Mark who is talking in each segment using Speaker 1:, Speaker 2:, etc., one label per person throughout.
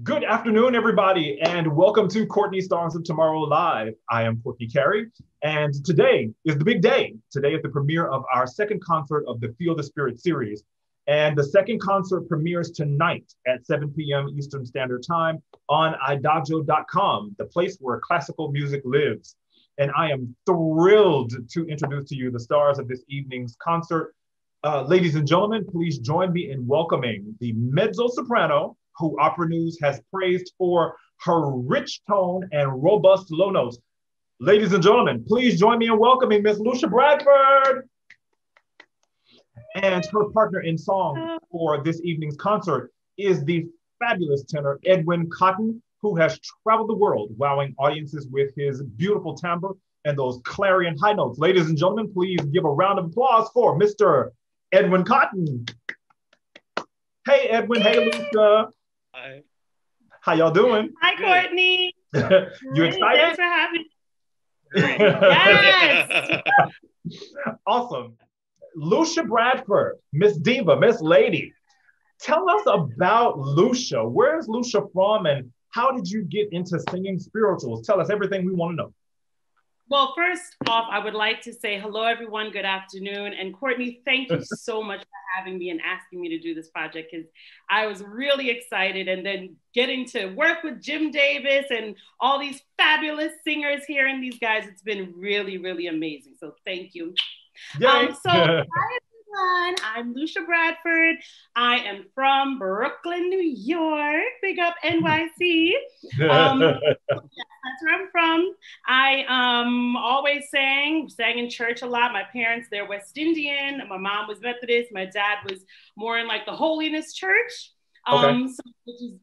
Speaker 1: Good afternoon, everybody, and welcome to Courtney Stars of Tomorrow Live. I am Courtney Carey, and today is the big day. Today is the premiere of our second concert of the Feel the Spirit series. And the second concert premieres tonight at 7 p.m. Eastern Standard Time on idagio.com, the place where classical music lives. And I am thrilled to introduce to you the stars of this evening's concert. Ladies and gentlemen, please join me in welcoming the mezzo-soprano, who Opera News has praised for her rich tone and robust low notes. Ladies and gentlemen, please join me in welcoming Miss Lucia Bradford. And her partner in song for this evening's concert is the fabulous tenor Edwin Cotton, who has traveled the world, wowing audiences with his beautiful timbre and those clarion high notes. Ladies and gentlemen, please give a round of applause for Mr. Edwin Cotton. Hey, Edwin. Hey, Lucia.
Speaker 2: Hi.
Speaker 1: How y'all doing?
Speaker 3: Hi, Courtney.
Speaker 1: You excited?
Speaker 3: Thanks for having me. Yes.
Speaker 1: Awesome. Lucia Bradford, Miss Diva, Miss Lady. Tell us about Lucia. Where's Lucia from and how did you get into singing spirituals? Tell us everything we want to know.
Speaker 3: Well, first off, I would like to say hello, everyone. Good afternoon. And Courtney, thank you so much for having me and asking me to do this project because I was really excited. And then getting to work with Jim Davis and all these fabulous singers here and these guys, it's been really, really amazing. So thank you. Hi, everyone. I'm Lucia Bradford. I am from Brooklyn, New York. Big up NYC. Yeah, that's where I'm from. I always sang in church a lot. My parents, they're West Indian. My mom was Methodist. My dad was more in like the holiness church, so, which is,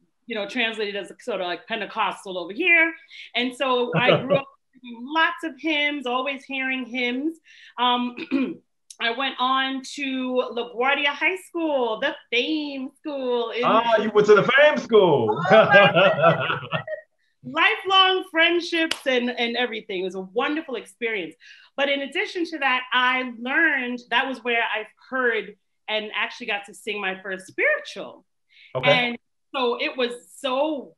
Speaker 3: translated as sort of like Pentecostal over here. And so I grew up singing lots of hymns, always hearing hymns. I went on to LaGuardia High School, the Fame School.
Speaker 1: You went to the Fame School.
Speaker 3: Lifelong friendships and everything. It was a wonderful experience. But in addition to that, I learned that was where I heard and actually got to sing my first spiritual. Okay. And so it was so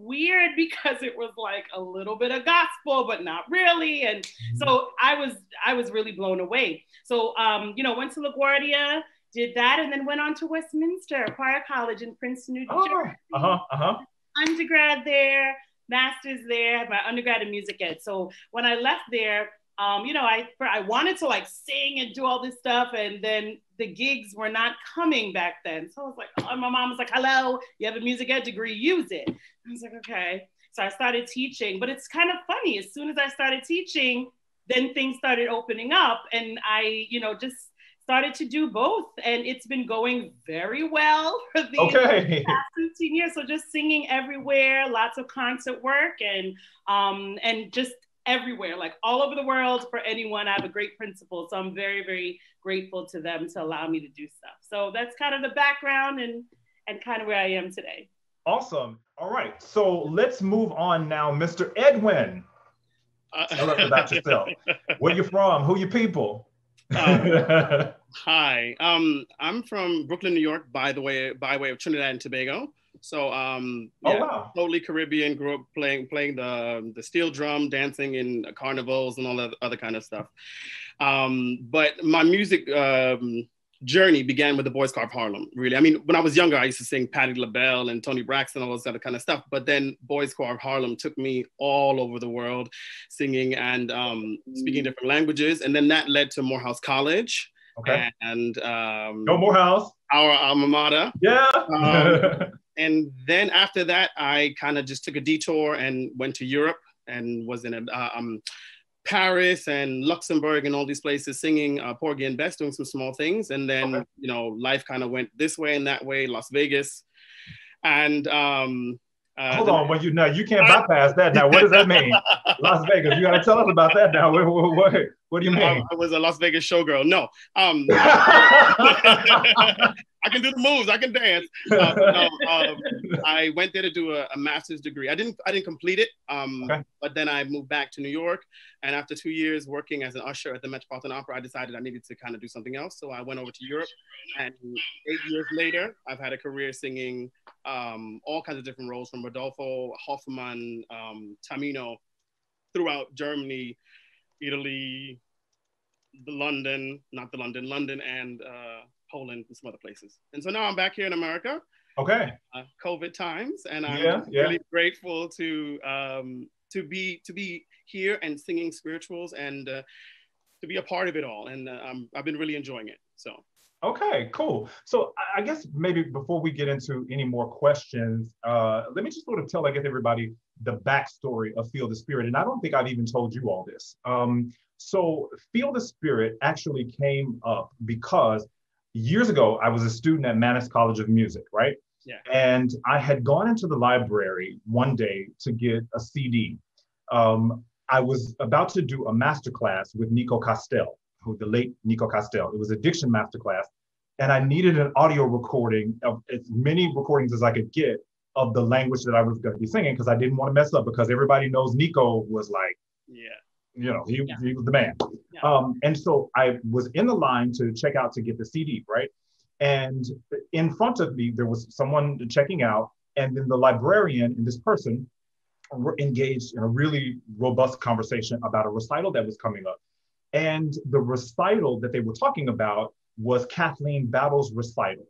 Speaker 3: weird because it was like a little bit of gospel, but not really. And so I was really blown away. So, went to LaGuardia, did that, and then went on to Westminster Choir College in Princeton, New Jersey. Undergrad there, master's there, my undergrad in music ed. So when I left there, I wanted to like sing and do all this stuff, and then the gigs were not coming back then. So I was like, my mom was like, hello, you have a music ed degree, use it. I was like, okay. So I started teaching, but it's kind of funny. As soon as I started teaching, then things started opening up, and I, just started to do both, and it's been going very well for the past 15 years. So just singing everywhere, lots of concert work, and just everywhere, like all over the world for anyone. I have a great principal, so I'm very, very grateful to them to allow me to do stuff. So that's kind of the background and kind of where I am today.
Speaker 1: Awesome. All right, so let's move on now. Mr. Edwin, tell us about yourself. Where you from? Who you people?
Speaker 2: Hi, I'm from Brooklyn, New York, by way of Trinidad and Tobago. So, wow. Totally Caribbean. Grew up playing the steel drum, dancing in carnivals and all that other kind of stuff. But my music journey began with the Boys Choir of Harlem. Really, I mean, when I was younger, I used to sing Patti LaBelle and Toni Braxton, all that other kind of stuff. But then Boys Choir of Harlem took me all over the world, singing and speaking different languages, and then that led to Morehouse College.
Speaker 1: Okay.
Speaker 2: And
Speaker 1: Go Morehouse,
Speaker 2: our alma mater.
Speaker 1: Yeah.
Speaker 2: And then after that, I kind of just took a detour and went to Europe and was in Paris and Luxembourg and all these places singing Porgy and Bess, doing some small things. And then, life kind of went this way and that way, Las Vegas. And
Speaker 1: hold on, you can't bypass that. Now, what does that mean? Las Vegas. You got to tell us about that now. What do you mean?
Speaker 2: I was a Las Vegas showgirl. No. I can do the moves. I can dance. I went there to do a master's degree. I didn't complete it. But then I moved back to New York. And after 2 years working as an usher at the Metropolitan Opera, I decided I needed to kind of do something else. So I went over to Europe. And 8 years later, I've had a career singing all kinds of different roles, from Rodolfo, Hoffmann, Tamino, throughout Germany, Italy, London, and Poland, and some other places. And so now I'm back here in America.
Speaker 1: Okay.
Speaker 2: COVID times, and I'm really grateful to be here and singing spirituals and to be a part of it all. And I've been really enjoying it. So.
Speaker 1: Okay, cool. So I guess maybe before we get into any more questions, let me just sort of tell, everybody the backstory of Feel the Spirit. And I don't think I've even told you all this. So Feel the Spirit actually came up because years ago, I was a student at Mannes College of Music, right?
Speaker 2: Yeah.
Speaker 1: And I had gone into the library one day to get a CD. I was about to do a masterclass with Nico Castell, the late Nico Castell. It was a diction masterclass. And I needed an audio recording of as many recordings as I could get of the language that I was going to be singing, because I didn't want to mess up, because everybody knows Nico was like, he was the man. Yeah. And so I was in the line to check out to get the CD, right? And in front of me, there was someone checking out, and then the librarian and this person were engaged in a really robust conversation about a recital that was coming up. And the recital that they were talking about was Kathleen Battle's recital.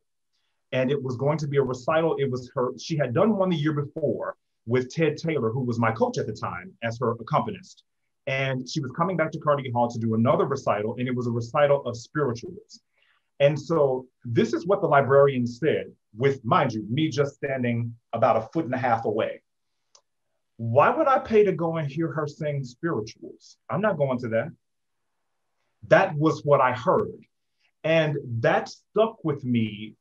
Speaker 1: And it was going to be a recital. It was she had done one the year before with Ted Taylor, who was my coach at the time, as her accompanist. And she was coming back to Carnegie Hall to do another recital, and it was a recital of spirituals. And so this is what the librarian said, with, mind you, me just standing about 1.5 feet away. Why would I pay to go and hear her sing spirituals? I'm not going to that. That was what I heard. And that stuck with me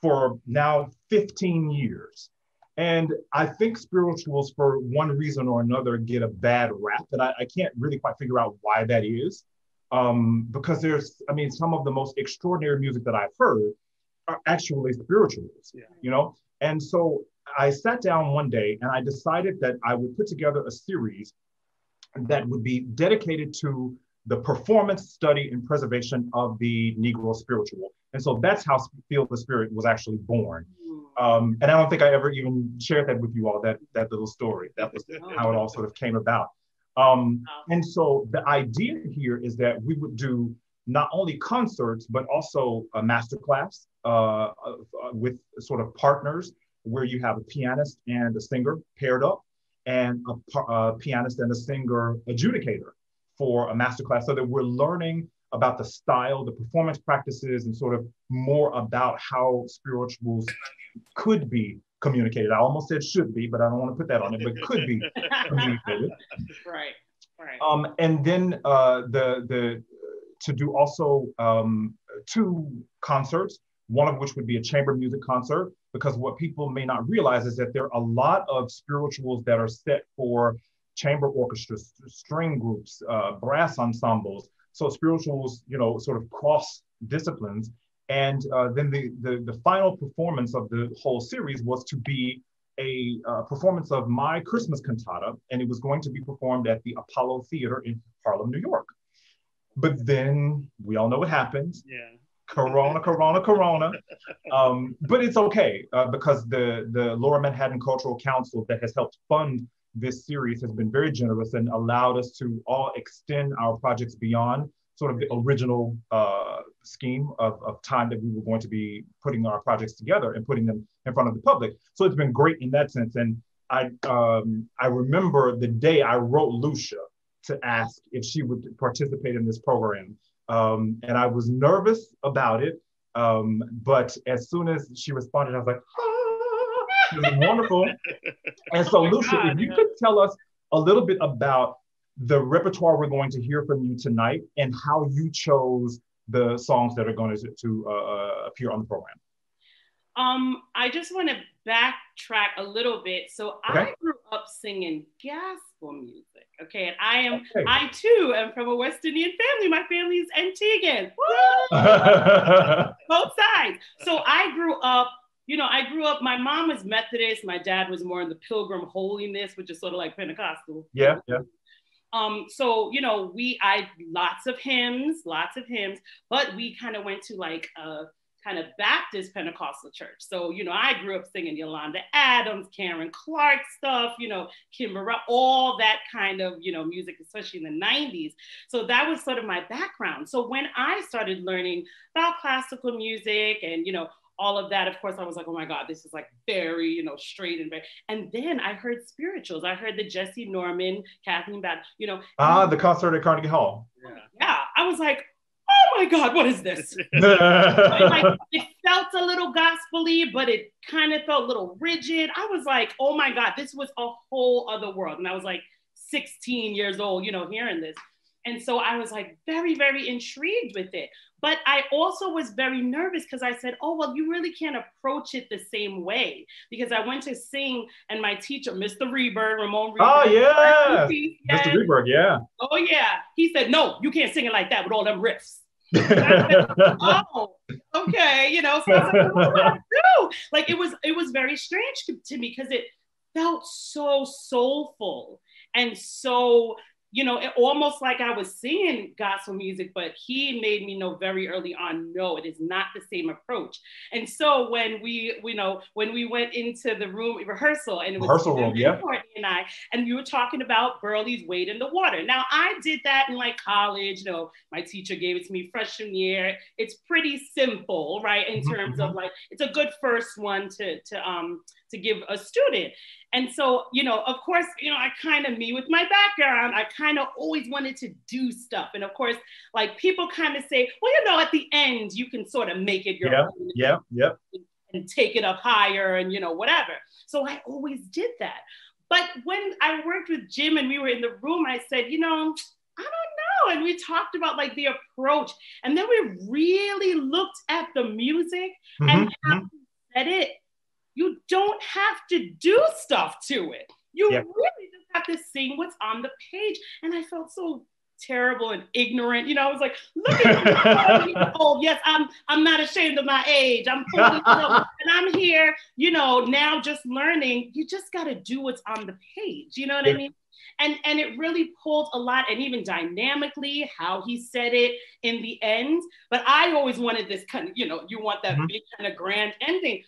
Speaker 1: for now 15 years. And I think spirituals, for one reason or another, get a bad rap. And I can't really quite figure out why that is. Because some of the most extraordinary music that I've heard are actually spirituals, And so I sat down one day and I decided that I would put together a series that would be dedicated to the performance, study, and preservation of the Negro spiritual. And so that's how Feel the Spirit was actually born. And I don't think I ever even shared that with you all, that little story. That was how it all sort of came about. And so the idea here is that we would do not only concerts, but also a masterclass with sort of partners, where you have a pianist and a singer paired up, and a pianist and a singer adjudicator for a masterclass, so that we're learning about the style, the performance practices, and sort of more about how spirituals could be communicated. I almost said should be, but I don't want to put that on it, but could be communicated.
Speaker 3: Right.
Speaker 1: And then to do also 2 concerts, one of which would be a chamber music concert, because what people may not realize is that there are a lot of spirituals that are set for chamber orchestras, string groups, brass ensembles. So spirituals, sort of cross disciplines. And then the final performance of the whole series was to be a performance of my Christmas cantata, and it was going to be performed at the Apollo Theater in Harlem, New York. But then we all know what happened.
Speaker 2: Yeah.
Speaker 1: Corona. But it's okay, because the Lower Manhattan Cultural Council that has helped fund this series has been very generous and allowed us to all extend our projects beyond sort of the original scheme of time that we were going to be putting our projects together and putting them in front of the public. So it's been great in that sense. And I remember the day I wrote Lucia to ask if she would participate in this program. And I was nervous about it. But as soon as she responded, I was like, it was wonderful. And so Lucia, if you could tell us a little bit about the repertoire we're going to hear from you tonight, and how you chose the songs that are going to appear on the program.
Speaker 3: I just want to backtrack a little bit. So okay. I grew up singing gospel music. Okay, and I too am from a West Indian family. My family is Antiguan. Both sides. So I grew up, my mom was Methodist. My dad was more in the Pilgrim Holiness, which is sort of like Pentecostal.
Speaker 1: Yeah.
Speaker 3: So, I lots of hymns, but we kind of went to like a kind of Baptist Pentecostal church. So, I grew up singing Yolanda Adams, Karen Clark stuff, Kimber, all that kind of, music, especially in the 90s. So that was sort of my background. So when I started learning about classical music and, all of that, of course, I was like, oh my God, this is like very, straight and very, and then I heard spirituals. I heard the Jesse Norman, Kathleen Bad,
Speaker 1: the concert at Carnegie Hall.
Speaker 3: Yeah. I was like, oh my God, what is this? It felt a little gospel-y, but it kind of felt a little rigid. I was like, oh my God, this was a whole other world. And I was like 16 years old, hearing this. And so I was like very, very intrigued with it. But I also was very nervous because I said, oh, well, you really can't approach it the same way. Because I went to sing and my teacher, Mr. Reberg, Ramon Reberg.
Speaker 1: Oh, yeah. Mr. Reberg, yeah.
Speaker 3: Oh, yeah. He said, no, you can't sing it like that with all them riffs. Said, oh, okay. So I was like, what do I do? Like, it was very strange to me because it felt so soulful and so, it almost like I was singing gospel music, but he made me know very early on, no, it is not the same approach. And so when we went into the rehearsal and it was Courtney and I, and we were talking about Burley's Wade in the Water. Now I did that in like college, my teacher gave it to me freshman year. It's pretty simple, right? In terms of like, it's a good first one to give a student. And so, of course, I kind of, me with my background, I kind of always wanted to do stuff. And of course, like people kind of say, well, at the end, you can sort of make it your own.
Speaker 1: Yeah.
Speaker 3: And take it up higher and, whatever. So I always did that. But when I worked with Jim and we were in the room, I said, I don't know. And we talked about like the approach. And then we really looked at the music and how he said it. You don't have to do stuff to it. You really just have to sing what's on the page. And I felt so terrible and ignorant. I was like, look at me. Oh, yes, I'm not ashamed of my age. I'm 40, and I'm here, now just learning. You just got to do what's on the page. You know what I mean? And it really pulled a lot, and even dynamically, how he said it in the end. But I always wanted this kind of, you want that big kind of grand ending.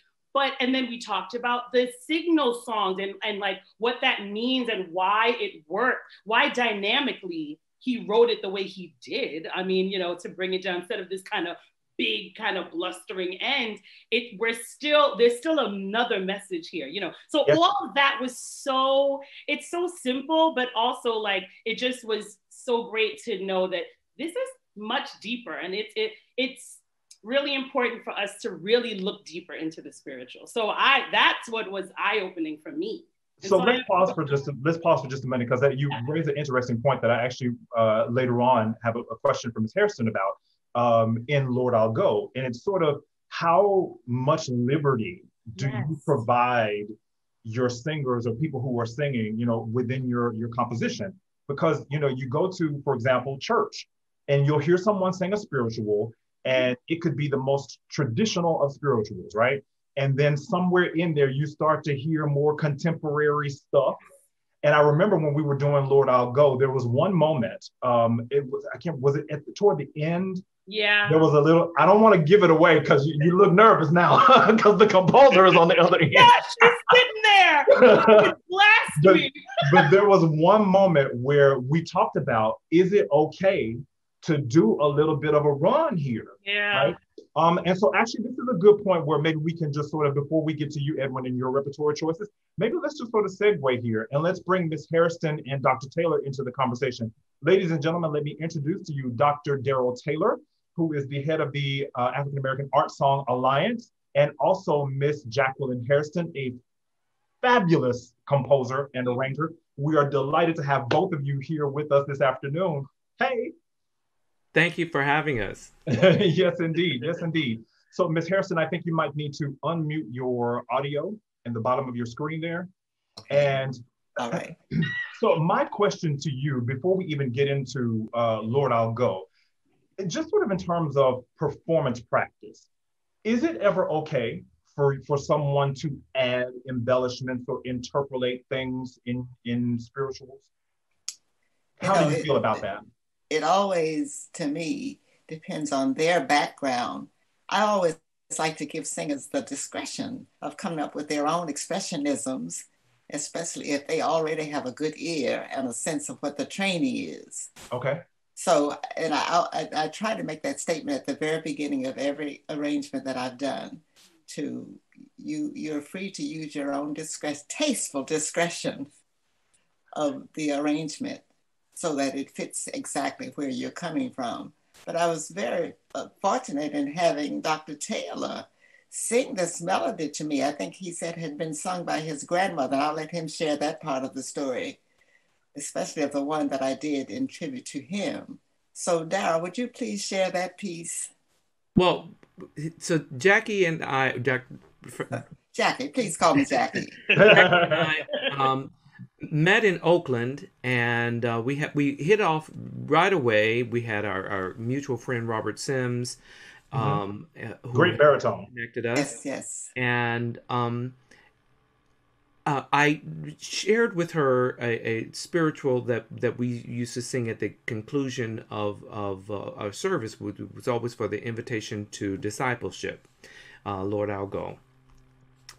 Speaker 3: And then we talked about the signal songs and like what that means and why it worked, why dynamically he wrote it the way he did. I mean, to bring it down instead of this kind of big kind of blustering end, there's still another message here, So all of that was it's so simple, but also like, it just was so great to know that this is much deeper. And it's really important for us to really look deeper into the spiritual. So that's what was eye-opening for me.
Speaker 1: So let's pause for just a minute, because you raised an interesting point that I actually later on have a question from Ms. Hairston about in Lord I'll Go. And it's sort of how much liberty do you provide your singers or people who are singing, within your composition? Because, you go to, for example, church, and you'll hear someone sing a spiritual, and it could be the most traditional of spirituals, right? And then somewhere in there, you start to hear more contemporary stuff. And I remember when we were doing Lord I'll Go, there was one moment, was it toward the end?
Speaker 3: Yeah.
Speaker 1: There was a little, I don't want to give it away because you look nervous now because the composer is on the other end.
Speaker 3: Yeah, she's sitting there. Blast me.
Speaker 1: But there was one moment where we talked about, is it okay to do a little bit of a run here?
Speaker 3: Yeah.
Speaker 1: Right? And so actually, this is a good point where maybe we can just sort of, before we get to you, Edwin, and your repertory choices, maybe let's just sort of segue here and let's bring Ms. Hairston and Dr. Taylor into the conversation. Ladies and gentlemen, let me introduce to you Dr. Darryl Taylor, who is the head of the African American Art Song Alliance, and also Miss Jacqueline Hairston, a fabulous composer and arranger. We are delighted to have both of you here with us this afternoon. Hey.
Speaker 4: Thank you for having us.
Speaker 1: Yes, indeed. Yes, indeed. So, Ms. Hairston, I think you might need to unmute your audio in the bottom of your screen there. And
Speaker 5: all right.
Speaker 1: So my question to you, before we even get into Lord, I'll Go, just sort of in terms of performance practice, is it ever okay for someone to add embellishments or interpolate things in spirituals? How do you feel about that?
Speaker 5: It always, to me, depends on their background. I always like to give singers the discretion of coming up with their own expressionisms, especially if they already have a good ear and a sense of what the training is.
Speaker 1: Okay.
Speaker 5: So, and I try to make that statement at the very beginning of every arrangement that I've done. You're free to use your own tasteful discretion of the arrangement so that it fits exactly where you're coming from. But I was very fortunate in having Dr. Taylor sing this melody to me. I think he said had been sung by his grandmother. I'll let him share that part of the story, especially of the one that I did in tribute to him. So Darryl, would you please share that piece?
Speaker 4: Well, so Jackie and I,
Speaker 5: Jackie, please call me Jackie.
Speaker 4: Jackie and I met in Oakland, and we hit off right away. We had our mutual friend Robert Sims, who
Speaker 1: great baritone,
Speaker 4: connected us.
Speaker 5: Yes.
Speaker 4: And I shared with her a spiritual that we used to sing at the conclusion of our service, which was always for the invitation to discipleship. Lord, I'll Go.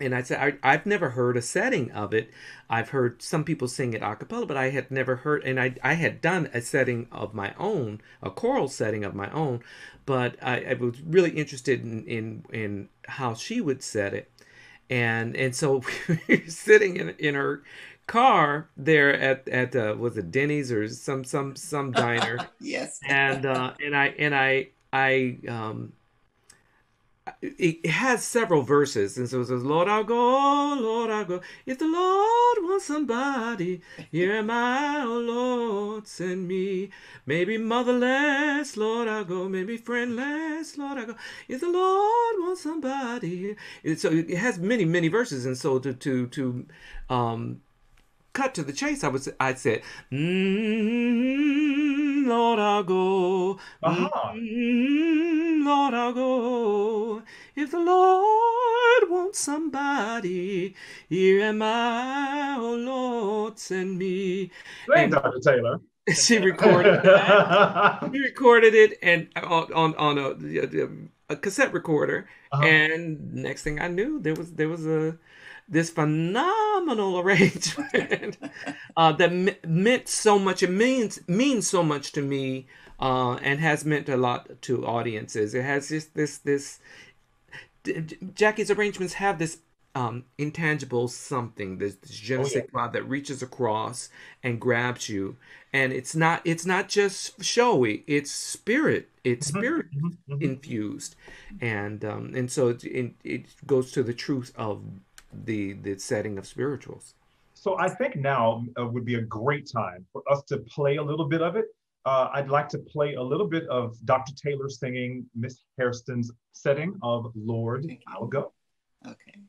Speaker 4: And I said, I've never heard a setting of it. I've heard some people sing it a cappella, but I had never heard, and I had done a setting of my own, a choral setting of my own, but I was really interested in how she would set it. And so we were sitting in her car there at was it Denny's or some diner?
Speaker 5: Yes.
Speaker 4: And it has several verses, and so it says, Lord, I'll go, Lord, I'll go. If the Lord wants somebody, here am I, oh Lord, send me. Maybe motherless, Lord, I'll go. Maybe friendless, Lord, I'll go. If the Lord wants somebody. So it has many, many verses, and so to cut to the chase, I said, Lord, I'll go. Lord, I'll go. If the Lord wants somebody, here am I, oh Lord, send me.
Speaker 1: Thank Dr. Taylor.
Speaker 4: She recorded that. She recorded it and on a cassette recorder. And next thing I knew, there was this phenomenal arrangement that meant so much. It means so much to me, and has meant a lot to audiences. It has just this. Jackie's arrangements have this intangible something, this je ne sais quoi that reaches across and grabs you, and it's not just showy. It's spirit. It's spirit infused, and so it goes to the truth of the setting of spirituals.
Speaker 1: So I think now would be a great time for us to play a little bit of it. I'd like to play a little bit of Dr. Taylor singing Miss Hairston's setting of Lord, I'll Go.
Speaker 5: Okay.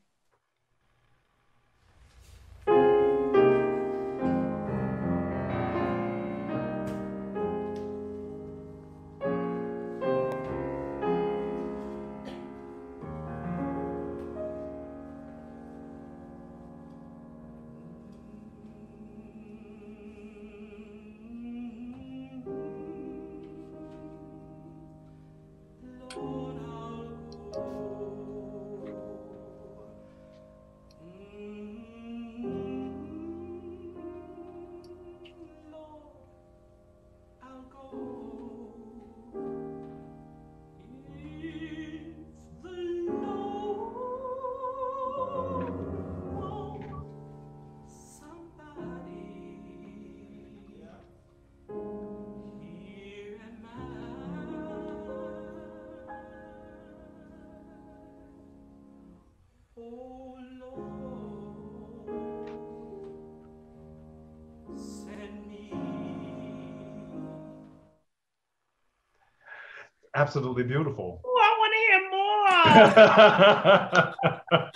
Speaker 1: Absolutely beautiful.
Speaker 3: Oh, I want to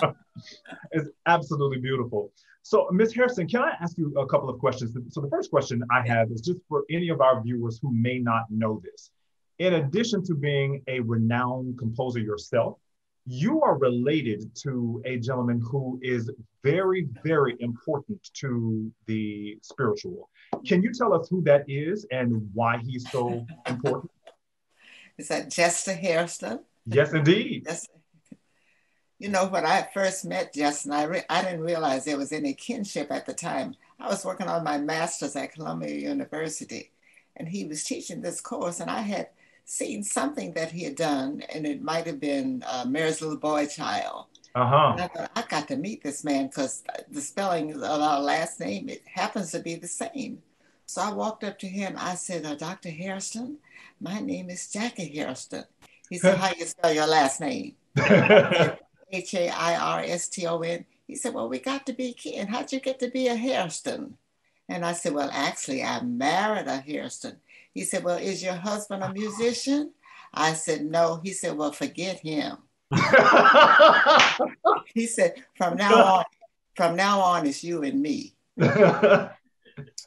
Speaker 3: hear more.
Speaker 1: It's absolutely beautiful. So, Ms. Hairston, can I ask you a couple of questions? So the first question I have is just for any of our viewers who may not know this. In addition to being a renowned composer yourself, you are related to a gentleman who is very, very important to the spiritual. Can you tell us who that is and why he's so important?
Speaker 5: Is that Jacqueline Hairston?
Speaker 1: Yes, indeed.
Speaker 5: Yes. You know, when I first met Justin, I didn't realize there was any kinship at the time. I was working on my master's at Columbia University, and he was teaching this course, and I had seen something that he had done, and it might have been Mary's Little Boy Child.
Speaker 1: Uh-huh.
Speaker 5: And I thought, I got to meet this man because the spelling of our last name, it happens to be the same. So I walked up to him. I said, Dr. Hairston, my name is Jackie Hairston. He said, how you spell your last name? Hairston. He said, well, we got to be kin. How'd you get to be a Hairston? And I said, well, actually, I married a Hairston. He said, well, is your husband a musician? I said, no. He said, well, forget him. He said, from now on, it's you and me.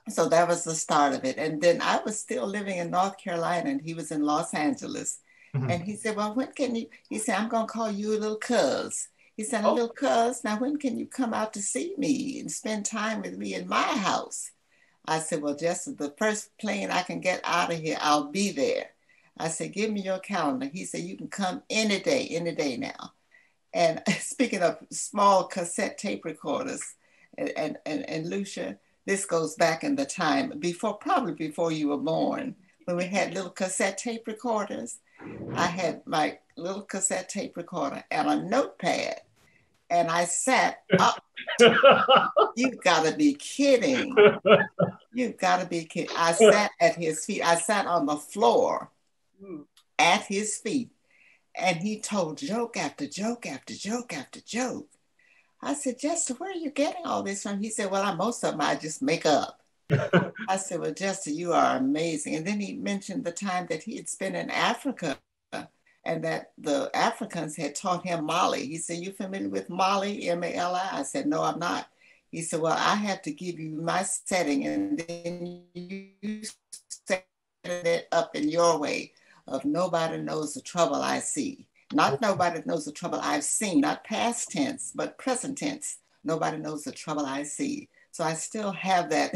Speaker 5: So that was the start of it. And then I was still living in North Carolina, and he was in Los Angeles. Mm-hmm. And he said, well, when can you, he said, I'm going to call you a little cuz. He said, a little cuz, now when can you come out to see me and spend time with me in my house? I said, well, just the first plane I can get out of here, I'll be there. I said, give me your calendar. He said, you can come any day now. And speaking of small cassette tape recorders, and Lucia, this goes back in the time probably before you were born, when we had little cassette tape recorders. I had my little cassette tape recorder and a notepad, and I sat up. You've got to be kidding. You've got to be kidding. I sat at his feet. I sat on the floor at his feet, and he told joke after joke after joke after joke. I said, Jester, where are you getting all this from? He said, well, most of them I just make up. I said, well, Jester, you are amazing. And then he mentioned the time that he had spent in Africa and that the Africans had taught him Mali. He said, you familiar with Mali, M-A-L-I? I said, no, I'm not. He said, well, I have to give you my setting, and then you set it up in your way of nobody knows the trouble I see. Not nobody knows the trouble I've seen, not past tense, but present tense. Nobody knows the trouble I see. So I still have that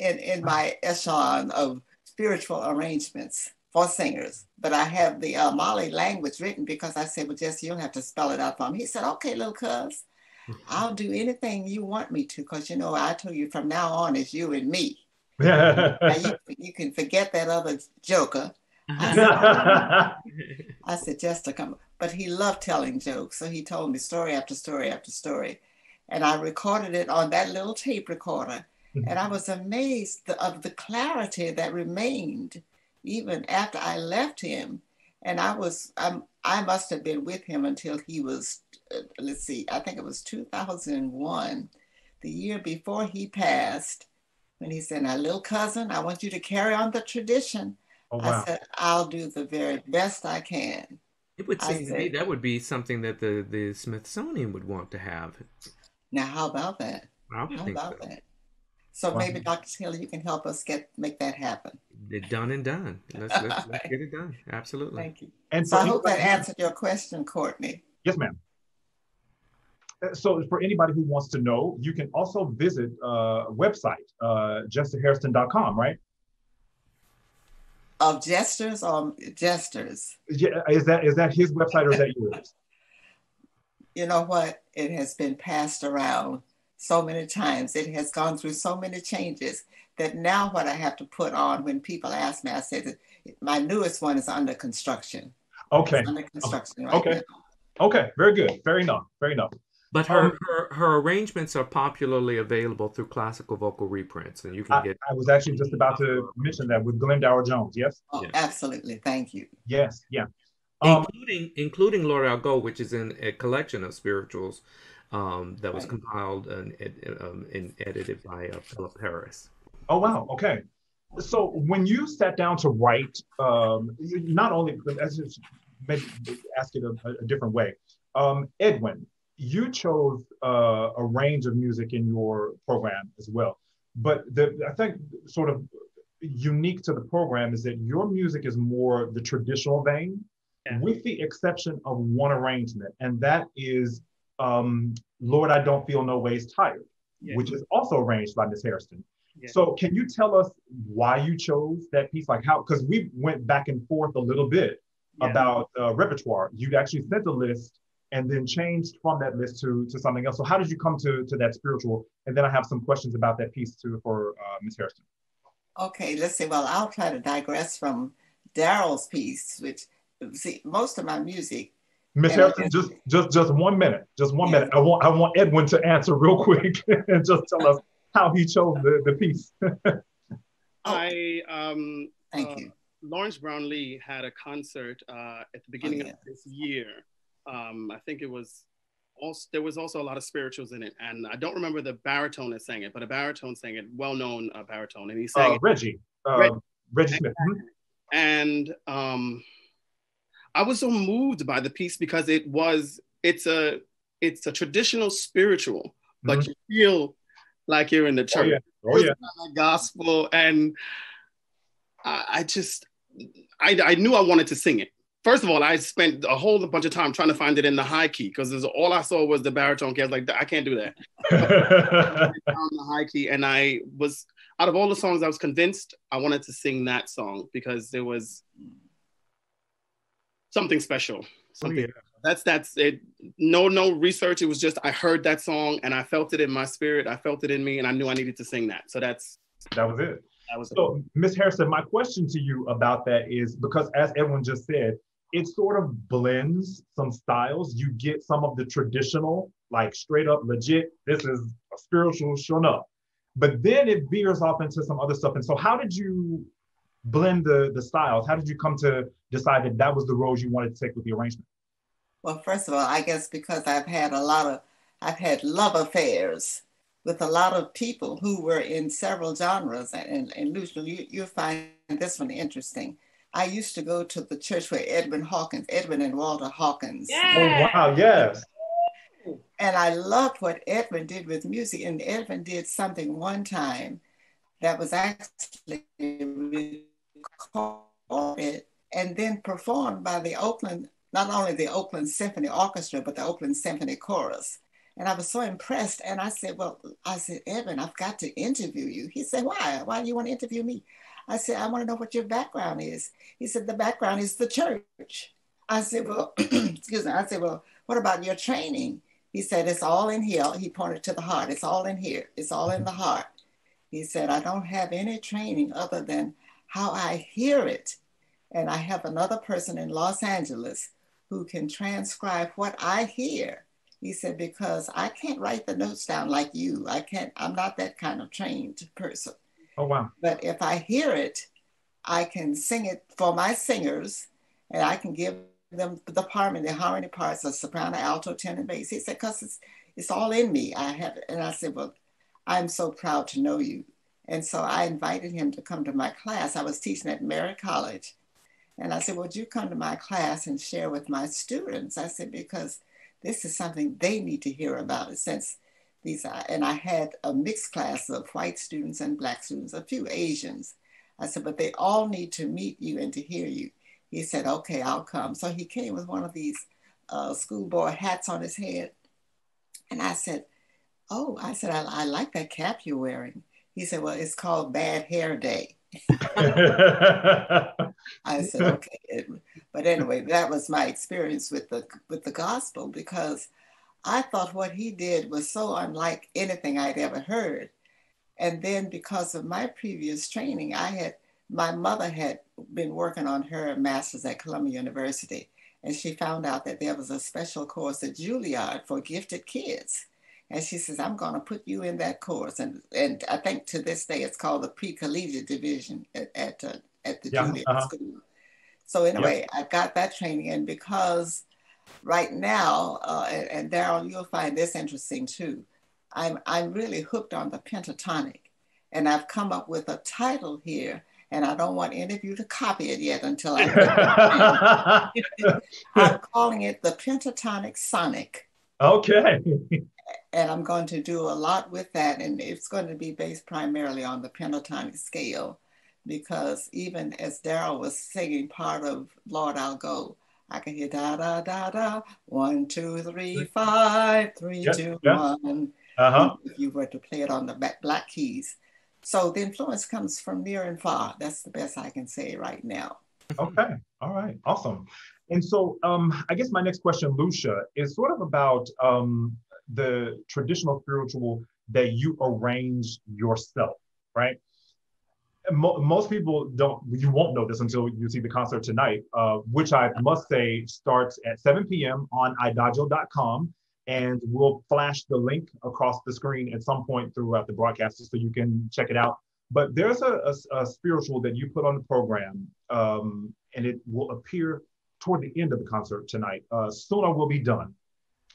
Speaker 5: in my echelon of spiritual arrangements for singers. But I have the Mali language written because I said, well, Jesse, you'll have to spell it out for me. He said, okay, little cuz, I'll do anything you want me to, because, you know, I told you from now on it's you and me. Now you can forget that other joker. I said, just to come. But he loved telling jokes. So he told me story after story after story. And I recorded it on that little tape recorder. And I was amazed of the clarity that remained even after I left him. And I must have been with him until he was, let's see, I think it was 2001, the year before he passed, when he said, now, little cousin, I want you to carry on the tradition. Oh, wow. I said, I'll do the very best I can.
Speaker 4: It would seem to me that would be something that the Smithsonian would want to have.
Speaker 5: Now, how about that?
Speaker 4: How about
Speaker 5: that? So maybe Dr. Taylor, you can help us make that happen.
Speaker 4: Done and done. Let's get it done. Absolutely.
Speaker 5: Thank you. And so I hope that answered your question, Courtney.
Speaker 1: Yes, ma'am. So for anybody who wants to know, you can also visit a website, JacquelineHairston.com, right?
Speaker 5: Of jesters or jesters?
Speaker 1: Yeah, is that his website or is that yours?
Speaker 5: You know what? It has been passed around so many times. It has gone through so many changes that now what I have to put on when people ask me, I say that my newest one is under construction.
Speaker 1: Okay.
Speaker 5: It's under construction right now.
Speaker 1: Okay. Very good. Fair enough.
Speaker 4: But her arrangements are popularly available through classical vocal reprints, and you can get.
Speaker 1: I was actually just about to mention that with Glendower Jones. Yes.
Speaker 5: Oh, yes. Absolutely. Thank you.
Speaker 1: Yes. Yeah.
Speaker 4: Including L'Oreal Go, which is in a collection of spirituals that was compiled and edited by Philip Harris.
Speaker 1: Oh wow. Okay. So when you sat down to write, not only maybe ask it a different way, Edwin. you chose a range of music in your program as well. But I think sort of unique to the program is that your music is more the traditional vein, with the exception of one arrangement, and that is Lord, I Don't Feel No Ways Tired, which is also arranged by Miss Hairston. So can you tell us why you chose that piece? Like how, because we went back and forth a little bit about repertoire. You'd actually sent a list and then changed from that list to something else. So how did you come to that spiritual? And then I have some questions about that piece too for Miss Hairston.
Speaker 5: Okay, let's see. Well, I'll try to digress from Darryl's piece, which, see, most of my music.
Speaker 1: Miss Hairston, just 1 minute, just 1 minute. I want Edwin to answer real quick and just tell us how he chose the piece.
Speaker 5: Thank you.
Speaker 2: Lawrence Brownlee had a concert at the beginning of this year. I think it was also, there was also a lot of spirituals in it, and I don't remember the baritone that sang it, but a baritone sang it, well-known baritone, and he sang it.
Speaker 1: Reggie Smith.
Speaker 2: And I was so moved by the piece because it's a traditional spiritual, but you feel like you're in the church. Gospel, and I knew I wanted to sing it. First of all, I spent a whole bunch of time trying to find it in the high key because all I saw was the baritone key. I was like, I can't do that. I found the high key, and I was, out of all the songs, I was convinced I wanted to sing that song because there was something special. That's it. No research. It was just I heard that song and I felt it in my spirit. I felt it in me, and I knew I needed to sing that. So that
Speaker 1: was it. So, Ms. Hairston, my question to you about that is because, as Edwin just said, it sort of blends some styles. You get some of the traditional, like straight up legit, this is a spiritual shown up. But then it veers off into some other stuff. And so how did you blend the styles? How did you come to decide that was the road you wanted to take with the arrangement?
Speaker 5: Well, first of all, I guess because I've had love affairs with a lot of people who were in several genres. And Lucia, you'll find this one interesting. I used to go to the church where Edwin and Walter Hawkins.
Speaker 1: Yeah. Oh, wow, yes.
Speaker 5: And I loved what Edwin did with music. And Edwin did something one time that was actually recorded and then performed by not only the Oakland Symphony Orchestra, but the Oakland Symphony Chorus. And I was so impressed. And I said, Edwin, I've got to interview you. He said, why? Why do you want to interview me? I said, I want to know what your background is. He said, the background is the church. I said, well, excuse me. I said, well, what about your training? He said, it's all in here. He pointed to the heart. It's all in here. It's all in the heart. He said, I don't have any training other than how I hear it. And I have another person in Los Angeles who can transcribe what I hear. He said, because I can't write the notes down like you. I'm not that kind of trained person.
Speaker 1: Oh, wow.
Speaker 5: But if I hear it, I can sing it for my singers, and I can give them the harmony parts of soprano, alto, tenor, bass. He said, because it's all in me. I have it. And I said, well, I'm so proud to know you. And so I invited him to come to my class. I was teaching at Merritt College. And I said, would you come to my class and share with my students? I said, because this is something they need to hear about it since and I had a mixed class of white students and Black students, a few Asians. I said, but they all need to meet you and to hear you. He said, okay, I'll come. So he came with one of these schoolboy hats on his head. And I said, I like that cap you're wearing. He said, well, it's called Bad Hair Day. I said, okay. But anyway, that was my experience with the gospel, because I thought what he did was so unlike anything I'd ever heard. And then because of my previous training, my mother had been working on her master's at Columbia University, and she found out that there was a special course at Juilliard for gifted kids. And she says, I'm going to put you in that course. And I think to this day, it's called the pre-collegiate division at the Juilliard School. So anyway, I got that training. And because right now, and Darryl, you'll find this interesting too, I'm really hooked on the pentatonic. And I've come up with a title here, and I don't want any of you to copy it yet until I I'm calling it the Pentatonic Sonic.
Speaker 1: Okay.
Speaker 5: And I'm going to do a lot with that. And it's going to be based primarily on the pentatonic scale, because even as Darryl was singing part of Lord, I'll Go, I can hear da da da da, 1, 2, 3, 5, 3, 2, 1. If you were to play it on the black keys. So the influence comes from near and far. That's the best I can say right now.
Speaker 1: Okay. All right. Awesome. And so I guess my next question, Lucia, is sort of about the traditional spiritual that you arrange yourself, right? Most people you won't know this until you see the concert tonight, which I must say starts at 7 p.m. on idagio.com. And we'll flash the link across the screen at some point throughout the broadcast so you can check it out. But there's a spiritual that you put on the program, and it will appear toward the end of the concert tonight. Sooner Will Be Done.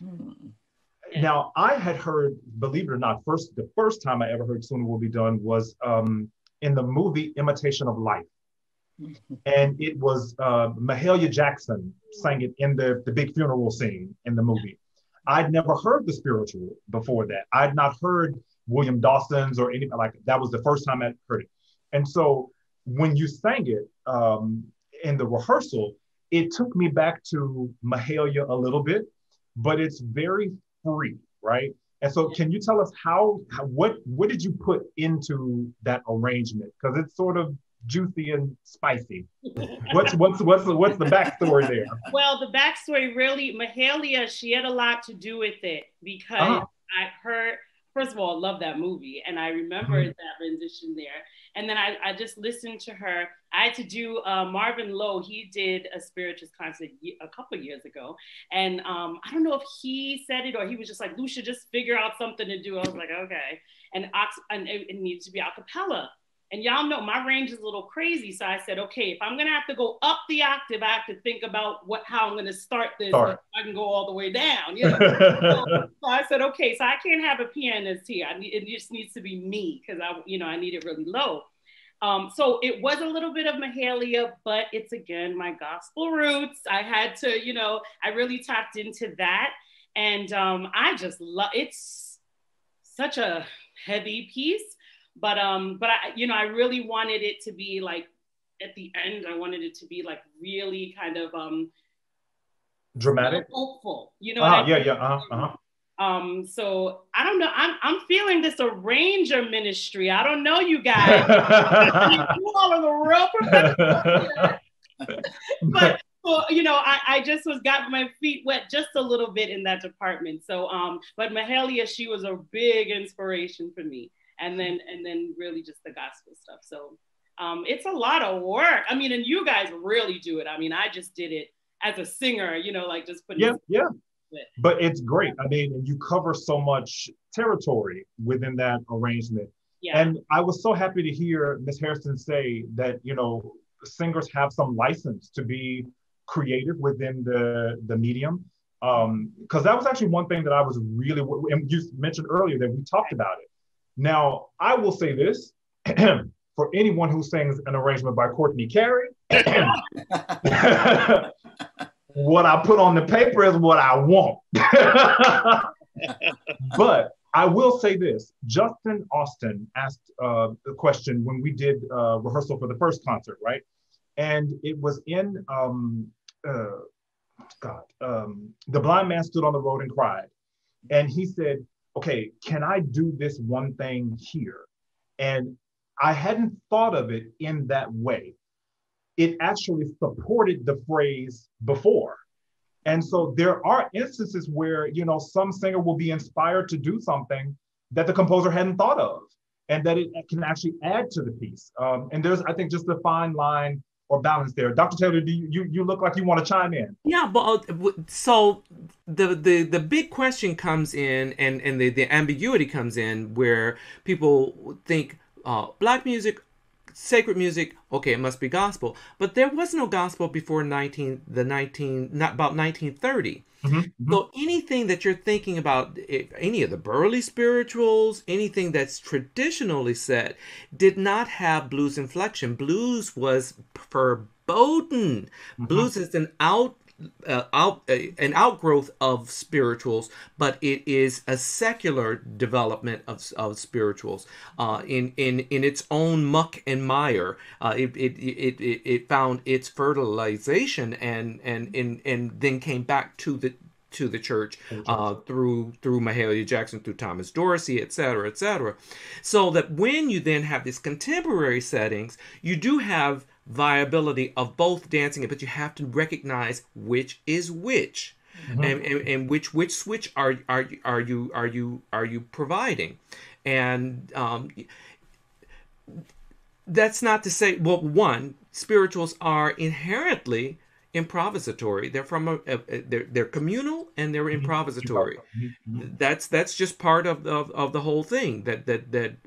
Speaker 1: Yeah. Now, I had heard, believe it or not, the first time I ever heard Sooner Will Be Done was in the movie Imitation of Life. And it was Mahalia Jackson sang it in the big funeral scene in the movie. I'd never heard the spiritual before that. I'd not heard William Dawson's or anything like that. That was the first time I heard it. And so when you sang it in the rehearsal, it took me back to Mahalia a little bit, but it's very free, right? And so can you tell us what did you put into that arrangement? Because it's sort of juicy and spicy. What's the backstory there?
Speaker 3: Well, the backstory really, Mahalia, she had a lot to do with it, because I heard, first of all, I love that movie, and I remember that rendition there. And then I just listened to her. I had to do Marvin Lowe. He did a spiritualist concert a couple of years ago, and I don't know if he said it or he was just like, Lucia, just figure out something to do. I was like, okay. And it needs to be a cappella. And y'all know my range is a little crazy. So I said, okay, if I'm gonna have to go up the octave, I have to think about how I'm gonna start this. So I can go all the way down. You know? So I said, okay, so I can't have a pianist here. It just needs to be me, because I need it really low. So it was a little bit of Mahalia, but it's again my gospel roots. I had to, I really tapped into that, and I just love. It's such a heavy piece. But I really wanted it to be like, at the end, I wanted it to be like really kind of
Speaker 1: dramatic,
Speaker 3: hopeful.
Speaker 1: Yeah.
Speaker 3: So I don't know. I'm feeling this arranger ministry. I don't know, you guys. You all are the real professionals. But I just got my feet wet just a little bit in that department. So but Mahalia, she was a big inspiration for me. And then really just the gospel stuff. So it's a lot of work. I mean, and you guys really do it. I mean, I just did it as a singer, like just putting.
Speaker 1: Yeah. But it's great. I mean, you cover so much territory within that arrangement. Yeah. And I was so happy to hear Ms. Hairston say that, singers have some license to be creative within the medium. Because that was actually one thing that I was really, and you mentioned earlier that we talked about it. Now, I will say this, for anyone who sings an arrangement by Courtney Carey, what I put on the paper is what I want. But I will say this, Justin Austin asked the question when we did rehearsal for the first concert, right? And it was in, The Blind Man Stood on the Road and Cried. And he said, okay, can I do this one thing here? And I hadn't thought of it in that way. It actually supported the phrase before. And so there are instances where, some singer will be inspired to do something that the composer hadn't thought of, and that it can actually add to the piece. And there's, I think, just a fine line or balance there. Dr. Taylor, do you look like you want to chime in?
Speaker 4: Yeah, but so the big question comes in, and the ambiguity comes in, where people think Black music, sacred music, okay, it must be gospel. But there was no gospel before about 1930. Mm-hmm. So anything that you're thinking about, any of the Burley spirituals, anything that's traditionally set, did not have blues inflection. Blues was verboten. Mm-hmm. Blues is an an outgrowth of spirituals, but it is a secular development of spirituals in its own muck and mire. It found its fertilization and then came back to the church through Mahalia Jackson, through Thomas Dorsey, et cetera, et cetera. So that when you then have these contemporary settings, you do have viability of both dancing, but you have to recognize which is which, and which switch are you providing, and that's not to say, well, one, spirituals are inherently improvisatory. They're from they're communal and they're improvisatory. That's just part of the whole thing. That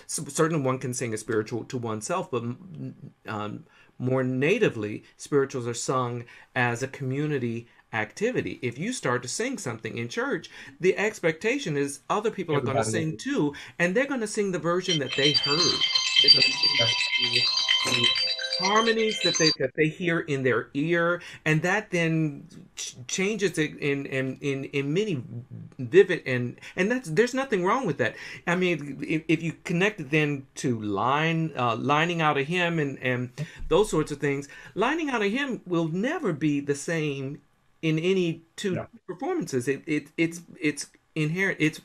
Speaker 4: certainly one can sing a spiritual to oneself, but more natively, spirituals are sung as a community activity. If you start to sing something in church, the expectation is other people are going to sing too, and they're going to sing the version that they heard. They're going to sing the harmonies that they hear in their ear, and that then changes it in many vivid and there's nothing wrong with that. I mean, if you connect it then to lining out a hymn and those sorts of things, lining out a hymn will never be the same in any two performances. It's inherent, it's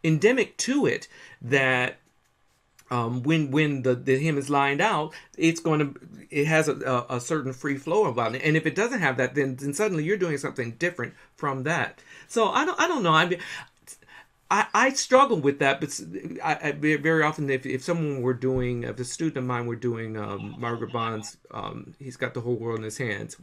Speaker 4: endemic to it that when the hymn is lined out, it has a certain free flow about it, and if it doesn't have that, then suddenly you're doing something different from that. So I don't know. I mean, I struggle with that, but I very often, if someone were doing, if a student of mine were doing Margaret Bond's, He's Got the Whole World in His Hands,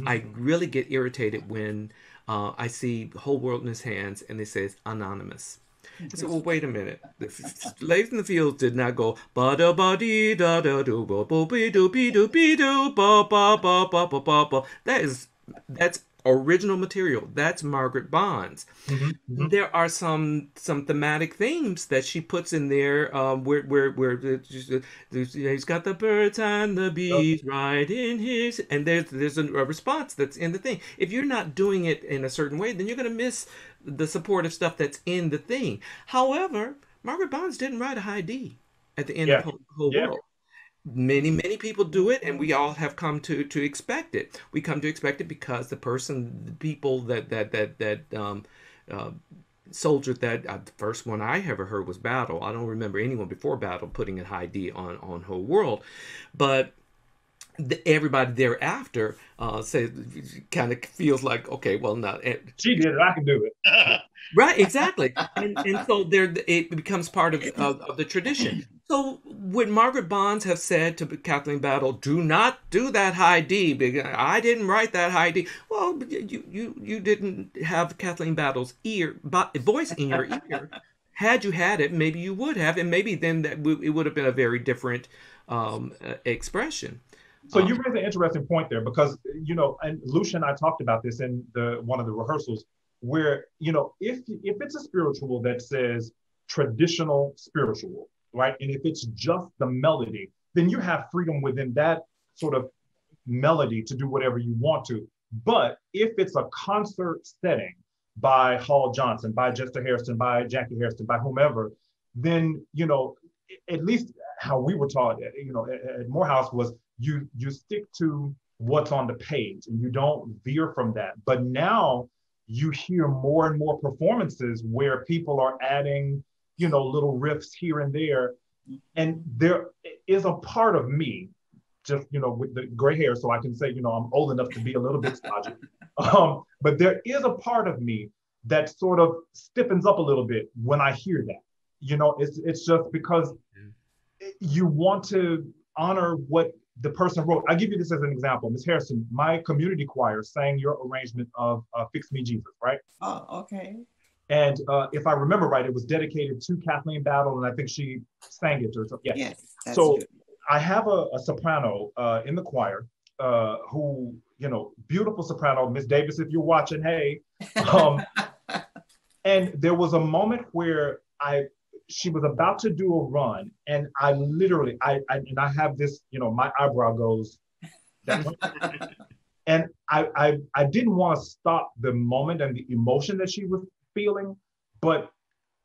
Speaker 4: I really get irritated when I see Whole World in His Hands and it says anonymous. I said, well, wait a minute. The Slaves in the Fields did not go ba da ba dee da da do ba bo be do be do be do ba ba ba ba ba ba ba. That's original material. That's Margaret Bond's. There are some thematic themes that she puts in there where he's got the birds and the bees right in his, and there's a response that's in the thing. If you're not doing it in a certain way, then you're going to miss the supportive stuff that's in the thing. However, Margaret Bonds didn't write a high D at the end of the whole world. Many people do it, and we all have come to expect it. We come to expect it because the people that soldiered that. The first one I ever heard was Battle. I don't remember anyone before Battle putting a high D on Whole World, but everybody thereafter kind of feels like, okay, well, no,
Speaker 1: she did it, I can do it.
Speaker 4: Right, exactly, and so it becomes part of the tradition. So would Margaret Bonds have said to Kathleen Battle, "Do not do that high D because I didn't write that high D"? Well, you didn't have Kathleen Battle's voice in your ear. Had you had it, maybe you would have, and maybe then it would have been a very different expression.
Speaker 1: So you raise an interesting point there because, and Lucia and I talked about this in one of the rehearsals where, if it's a spiritual that says traditional spiritual, right? And if it's just the melody, then you have freedom within that sort of melody to do whatever you want to. But if it's a concert setting by Hall Johnson, by Jester Hairston, by Jackie Hairston, by whomever, then, at least how we were taught, at Morehouse was you stick to what's on the page and you don't veer from that. But now you hear more and more performances where people are adding, little riffs here and there. And there is a part of me, just, with the gray hair, so I can say, I'm old enough to be a little bit stodgy. But there is a part of me that sort of stiffens up a little bit when I hear that. It's just because you want to honor what the person wrote. I'll give you this as an example. Ms. Hairston, my community choir sang your arrangement of Fix Me Jesus, right?
Speaker 5: Oh, okay.
Speaker 1: And if I remember right, it was dedicated to Kathleen Battle, and I think she sang it or something. Yes. So true. I have a soprano in the choir who, beautiful soprano, Miss Davis, if you're watching, hey. And there was a moment where she was about to do a run, and I literally, I have this, my eyebrow goes that way. And I didn't want to stop the moment and the emotion that she was feeling, but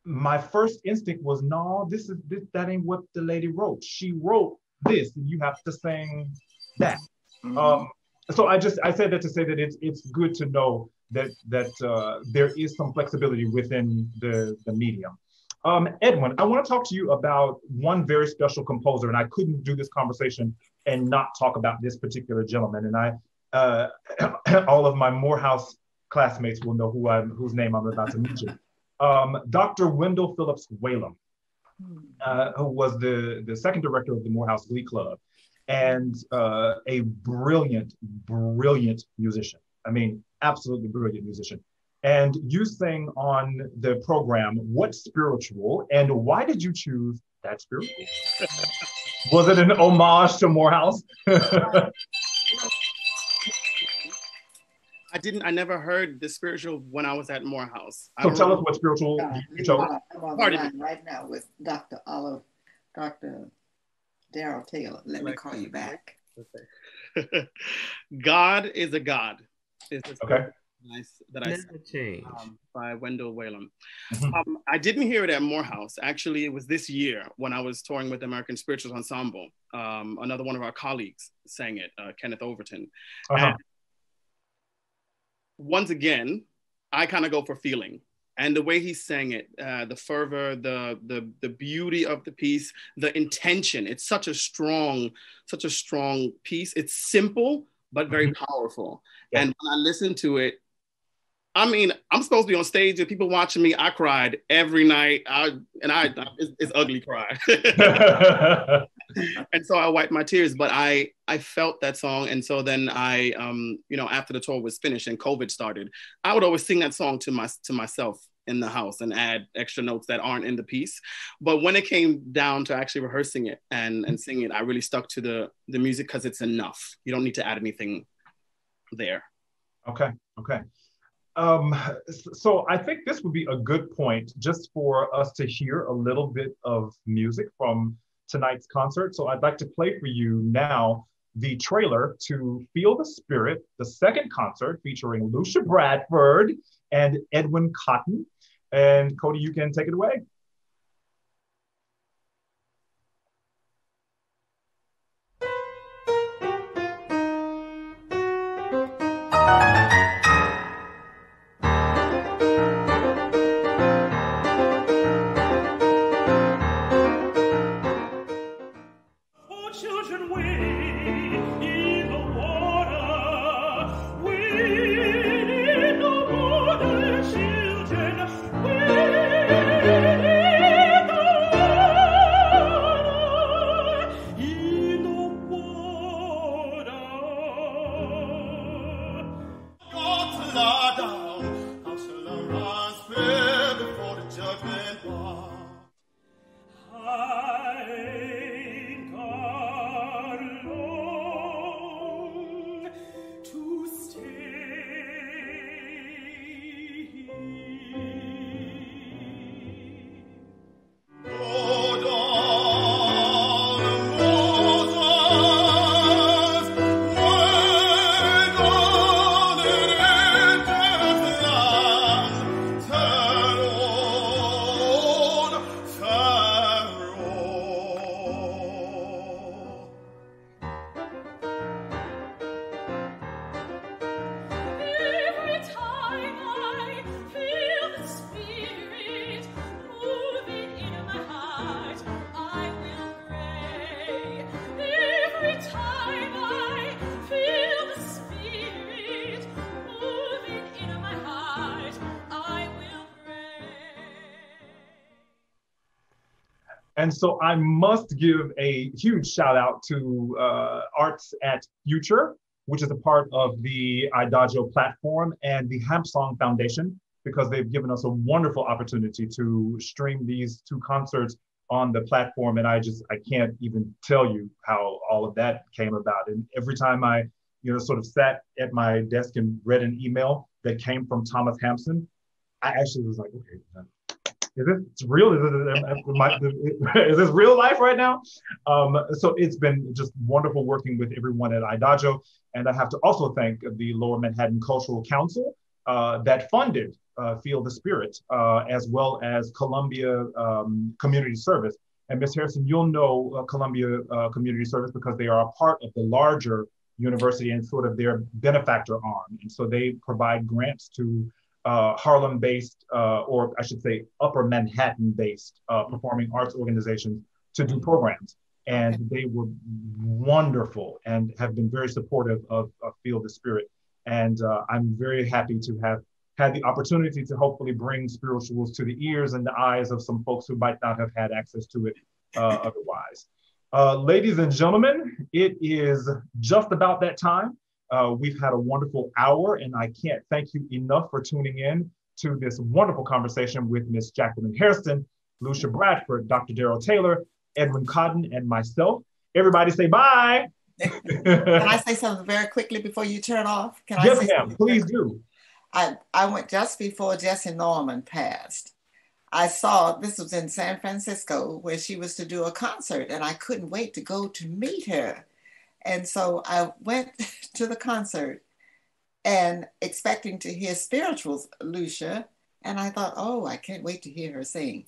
Speaker 1: my first instinct was, no, that ain't what the lady wrote. She wrote this, and you have to sing that. Mm-hmm. So I said that to say that it's good to know that there is some flexibility within the medium. Edwin, I want to talk to you about one very special composer, and I couldn't do this conversation and not talk about this particular gentleman. And all of my Morehouse classmates will know whose name I'm about to mention. Dr. Wendell Phillips Whalum, who was the second director of the Morehouse Glee Club, and a brilliant musician. I mean, absolutely brilliant musician. And you sang on the program, What Spiritual? And why did you choose that spiritual? Was it an homage to Morehouse?
Speaker 2: I never heard the spiritual when I was at Morehouse.
Speaker 1: So tell us what spiritual you chose.
Speaker 5: I'm on the line right now with Dr. Darryl Taylor. Let me call you back.
Speaker 2: God is a God.
Speaker 1: Okay.
Speaker 2: That I sang, by Wendell Whalum. Mm-hmm. I didn't hear it at Morehouse. Actually, it was this year when I was touring with the American Spirituals Ensemble. Another one of our colleagues sang it, Kenneth Overton.
Speaker 1: Uh-huh.
Speaker 2: And once again, I kind of go for feeling. And the way he sang it, the fervor, the beauty of the piece, the intention. It's such a strong piece. It's simple, but very powerful. Yeah. And when I listen to it, I mean, I'm supposed to be on stage and people watching me. I cried every night. It's ugly cry. And so I wiped my tears, but I felt that song. And so then I, after the tour was finished and COVID started, I would always sing that song to myself in the house and add extra notes that aren't in the piece. But when it came down to actually rehearsing it and singing it, I really stuck to the music because it's enough. You don't need to add anything there.
Speaker 1: Okay. So I think this would be a good point just for us to hear a little bit of music from tonight's concert. So I'd like to play for you now the trailer to Feel the Spirit, the second concert featuring Lucia Bradford and Edwin Cotton. And Cody, you can take it away. And so I must give a huge shout out to Arts at Future, which is a part of the Idagio platform, and the Hampsong Foundation, because they've given us a wonderful opportunity to stream these two concerts on the platform. And I can't even tell you how all of that came about. And every time I, sort of sat at my desk and read an email that came from Thomas Hampson, I actually was like, okay, is this real? Is this real life right now? So it's been just wonderful working with everyone at Idajo. And I have to also thank the Lower Manhattan Cultural Council that funded Feel the Spirit, as well as Columbia Community Service. And Ms. Hairston, you'll know Columbia Community Service because they are a part of the larger university and sort of their benefactor arm. And so they provide grants to Harlem-based, or I should say Upper Manhattan-based performing arts organizations to do programs. And they were wonderful and have been very supportive of Feel the Spirit. And I'm very happy to have had the opportunity to hopefully bring spirituals to the ears and the eyes of some folks who might not have had access to it otherwise. Ladies and gentlemen, it is just about that time. We've had a wonderful hour, and I can't thank you enough for tuning in to this wonderful conversation with Miss Jacqueline Hairston, Lucia Bradford, Dr. Darryl Taylor, Edwin Cotton, and myself. Everybody say bye.
Speaker 5: Can I say something very quickly before you turn off?
Speaker 1: Yes, ma'am. Please do.
Speaker 5: I went just before Jessie Norman passed. I saw, this was in San Francisco, where she was to do a concert, and I couldn't wait to go to meet her. And so I went to the concert and expecting to hear spirituals, Lucia, and I thought, oh, I can't wait to hear her sing.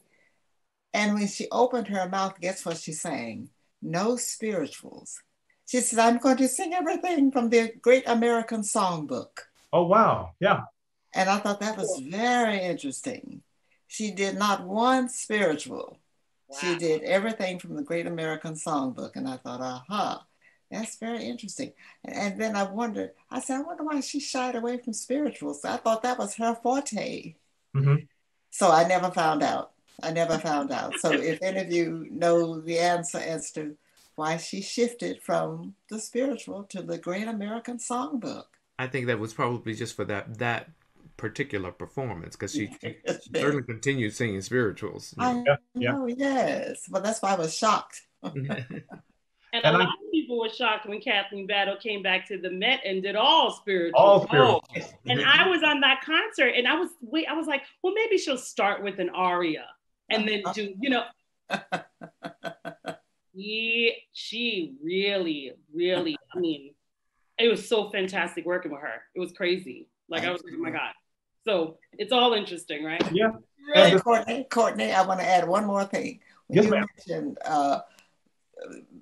Speaker 5: And when she opened her mouth, guess what she sang? No spirituals. She said, I'm going to sing everything from the Great American Songbook.
Speaker 1: Oh, wow. Yeah.
Speaker 5: And I thought that was very interesting. She did not one spiritual. Wow. She did everything from the Great American Songbook. And I thought, aha, that's very interesting. And then I wondered why she shied away from spirituals. I thought that was her forte. Mm-hmm. So I never found out. So if any of you know the answer as to why she shifted from the spiritual to the Great American Songbook.
Speaker 4: I think that was probably just for that particular performance, because she certainly continued singing spirituals.
Speaker 5: I know, yes. But that's why I was shocked.
Speaker 3: And a lot of people were shocked when Kathleen Battle came back to the Met and did all spiritual.
Speaker 1: All spiritual.
Speaker 3: And I was on that concert, and I was like, well, maybe she'll start with an aria and then do, she really, really, I mean, it was so fantastic working with her. It was crazy. Like, I was like, oh my God. So it's all interesting, right?
Speaker 1: Yeah.
Speaker 5: Really, Courtney, I want to add one more thing. When you mentioned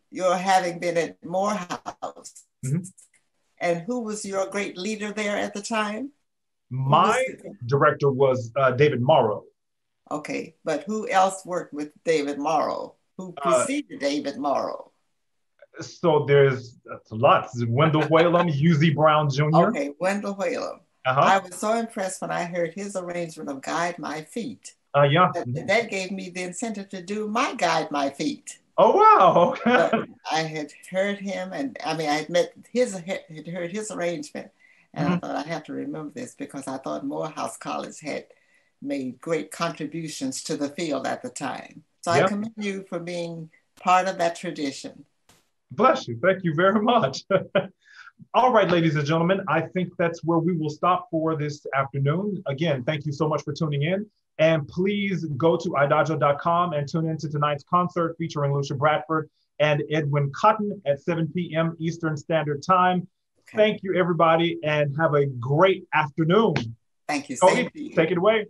Speaker 5: your having been at Morehouse, mm-hmm. and who was your great leader there at the time?
Speaker 1: My director was David Morrow.
Speaker 5: Okay, but who else worked with David Morrow? Who preceded David Morrow?
Speaker 1: So there's lots. Wendell Whalum, U.Z. Brown Jr.
Speaker 5: Okay, Wendell Whalum. Uh-huh. I was so impressed when I heard his arrangement of Guide My Feet.
Speaker 1: Yeah.
Speaker 5: That gave me the incentive to do my Guide My Feet.
Speaker 1: Oh, wow.
Speaker 5: I had heard him, and I mean, I had heard his arrangement, and mm-hmm. I thought I have to remember this because I thought Morehouse College had made great contributions to the field at the time. So I commend you for being part of that tradition.
Speaker 1: Bless you. Thank you very much. All right, ladies and gentlemen, I think that's where we will stop for this afternoon. Again, thank you so much for tuning in. And please go to idajo.com and tune into tonight's concert featuring Lucia Bradford and Edwin Cotton at 7 p.m. Eastern Standard Time. Okay. Thank you, everybody, and have a great afternoon.
Speaker 5: Thank you.
Speaker 1: Cody, take it away.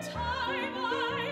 Speaker 6: time I